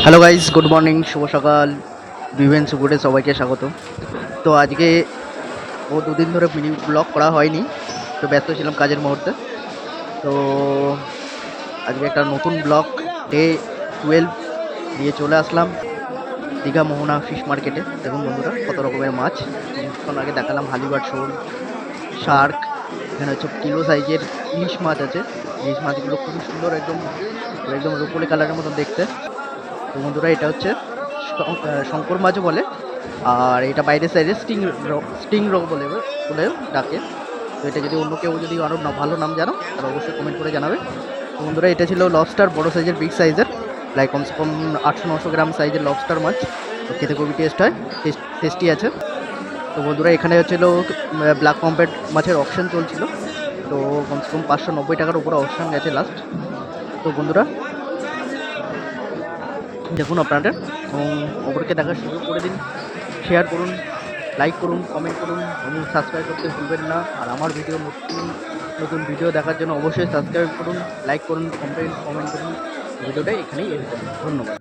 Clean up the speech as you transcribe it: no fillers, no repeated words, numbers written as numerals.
Hello guys, good morning, শুভ সকাল। বিভিন সুগুডে সবাইকে স্বাগত। তো আজকে দুদিন ধরে মিনি ব্লগ করা হয়নি, তো ব্যস্ত ছিলাম কাজের মুহূর্তে। তো আজকে একটা নতুন ব্লগ ডে 12 নিয়ে চলে আসলাম দীঘা মোহনা ফিশ মার্কেটে। দেখুন বন্ধুরা, কত রকমের মাছ। কিছুক্ষণ আগে দেখালাম হালিবার শোল, শার্ক। এখানে হচ্ছে কিলো সাইজের ইলিশ মাছ আছে। ইলিশ মাছগুলো খুবই সুন্দর, একদম একদম রুপোলি কালারের মতন দেখতে। তো বন্ধুরা, এটা হচ্ছে শঙ্কর মাছও বলে, আর এটা বাইরের সাইডে স্টিং রক বলে বলে ডাকে। তো এটা যদি অন্য কেউ যদি আরও ভালো নাম জানো তাহলে অবশ্যই কমেন্ট করে জানাবে। তো বন্ধুরা, এটা ছিল লবস্টার, বড় সাইজের, বিগ সাইজের, প্রায় কমসে কম 800-900 গ্রাম সাইজের লবস্টার মাছ। তো খেতে খুবই টেস্টি আছে। তো বন্ধুরা, এখানে হচ্ছিল ব্ল্যাক পম্পেট মাছের অপশন চলছিল। তো কমসে কম 590 টাকার উপরে অপশন গেছে লাস্ট। তো বন্ধুরা দেখুন আপনাদের, এবং অপরকে দেখার সুযোগ করে দিন। শেয়ার করুন, লাইক করুন, কমেন্ট করুন এবং সাবস্ক্রাইব করতে ভুলবেন না। আর আমার ভিডিও নতুন নতুন ভিডিও দেখার জন্য অবশ্যই সাবস্ক্রাইব করুন, লাইক করুন, কমেন্ট করুন। ভিডিওটা এখানেই এন্ড করুন। ধন্যবাদ।